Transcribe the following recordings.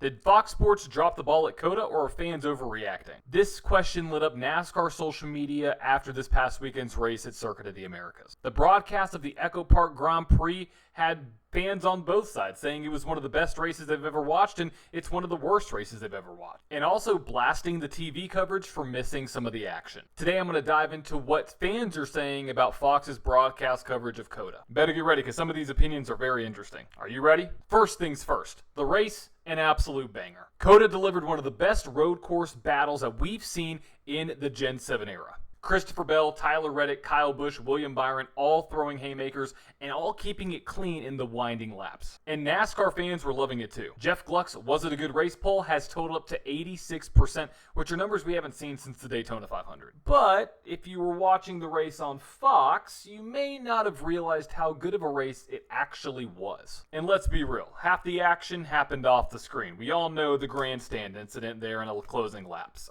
Did Fox Sports drop the ball at COTA, or are fans overreacting? This question lit up NASCAR social media after this past weekend's race at Circuit of the Americas. The broadcast of the EchoPark Grand Prix had fans on both sides saying it was one of the best races they've ever watched and it's one of the worst races they've ever watched. And also blasting the TV coverage for missing some of the action. Today I'm going to dive into what fans are saying about Fox's broadcast coverage of COTA. Better get ready because some of these opinions are very interesting. Are you ready? First things first. The race, an absolute banger. COTA delivered one of the best road course battles that we've seen in the Gen 7 era. Christopher Bell, Tyler Reddick, Kyle Busch, William Byron, all throwing haymakers and all keeping it clean in the winding laps. And NASCAR fans were loving it too. Jeff Gluck's "Was It a Good Race" poll has totaled up to 86%, which are numbers we haven't seen since the Daytona 500. But if you were watching the race on Fox, you may not have realized how good of a race it actually was. And let's be real, half the action happened off the screen. We all know the grandstand incident there in the closing laps.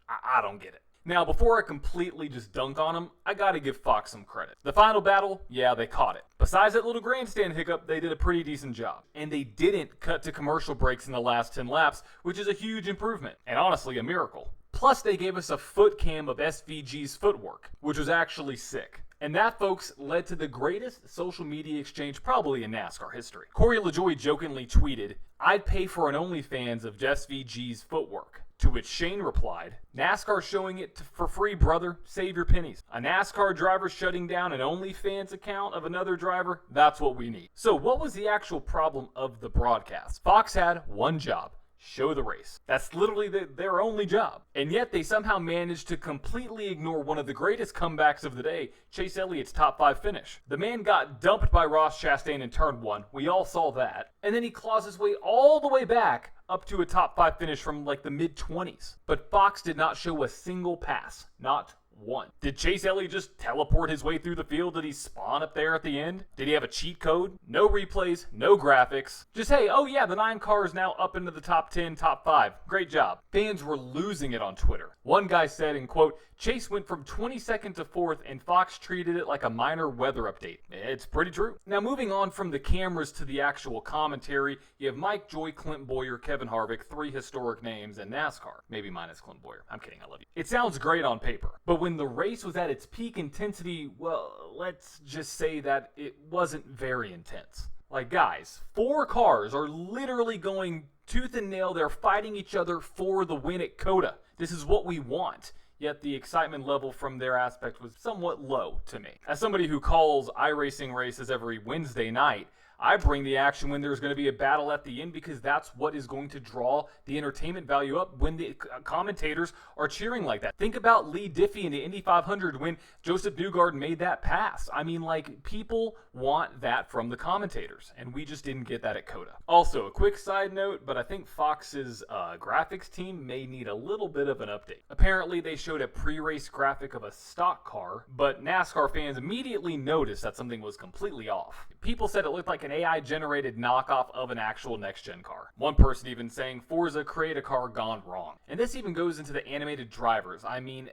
I don't get it. Now, before I completely just dunk on them, I gotta give Fox some credit. The final battle, yeah, they caught it. Besides that little grandstand hiccup, they did a pretty decent job. And they didn't cut to commercial breaks in the last 10 laps, which is a huge improvement, and honestly, a miracle. Plus, they gave us a foot cam of SVG's footwork, which was actually sick. And that, folks, led to the greatest social media exchange probably in NASCAR history. Corey LaJoie jokingly tweeted, "I'd pay for an OnlyFans of SVG's footwork." To which Shane replied, "NASCAR showing it for free, brother. Save your pennies." A NASCAR driver shutting down an OnlyFans account of another driver? That's what we need. So what was the actual problem of the broadcast? Fox had one job. Show the race. That's literally their only job. And yet they somehow managed to completely ignore one of the greatest comebacks of the day, Chase Elliott's top 5 finish. The man got dumped by Ross Chastain in turn 1. We all saw that. And then he claws his way all the way back up to a top 5 finish from like the mid-20s. But Fox did not show a single pass. Not one. Did Chase Elliott just teleport his way through the field? Did he spawn up there at the end? Did he have a cheat code? No replays, no graphics. Just, hey, oh yeah, the 9 car is now up into the top 10, top 5. Great job. Fans were losing it on Twitter. One guy said, in quote, "Chase went from 22nd to 4th and Fox treated it like a minor weather update." It's pretty true. Now moving on from the cameras to the actual commentary, you have Mike Joy, Clint Boyer, Kevin Harvick, 3 historic names in NASCAR. Maybe minus Clint Boyer. I'm kidding, I love you. It sounds great on paper, but when the race was at its peak intensity, well, let's just say that it wasn't very intense. Like, guys, 4 cars are literally going tooth and nail. They're fighting each other for the win at COTA. This is what we want. Yet the excitement level from their aspect was somewhat low to me. As somebody who calls iRacing races every Wednesday night, I bring the action when there's going to be a battle at the end because that's what is going to draw the entertainment value up when the commentators are cheering like that. Think about Lee Diffie in the Indy 500 when Joseph Newgarden made that pass. I mean, like, people want that from the commentators, and we just didn't get that at COTA. Also, a quick side note, but I think Fox's graphics team may need a little bit of an update. Apparently, they showed a pre-race graphic of a stock car, but NASCAR fans immediately noticed that something was completely off. People said it looked like an AI-generated knockoff of an actual next-gen car. One person even saying, "Forza create a car gone wrong." And this even goes into the animated drivers. I mean,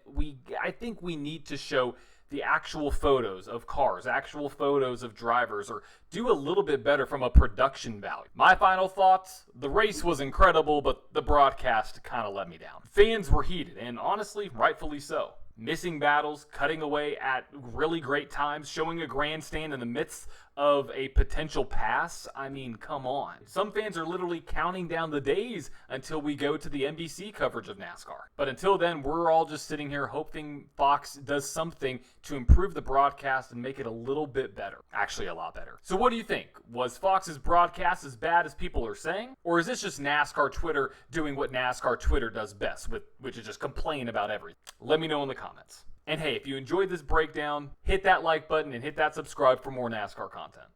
I think we need to show the actual photos of cars, actual photos of drivers, or do a little bit better from a production value. My final thoughts, the race was incredible, but the broadcast kind of let me down. Fans were heated, and honestly, rightfully so. Missing battles, cutting away at really great times, showing a grandstand in the midst of a potential pass. I mean, come on. Some fans are literally counting down the days until we go to the NBC coverage of NASCAR. But until then, we're all just sitting here hoping Fox does something to improve the broadcast and make it a little bit better. Actually, a lot better. So what do you think? Was Fox's broadcast as bad as people are saying? Or is this just NASCAR Twitter doing what NASCAR Twitter does best, which is just complain about everything? Let me know in the comments. And hey, if you enjoyed this breakdown, hit that like button and hit that subscribe for more NASCAR content.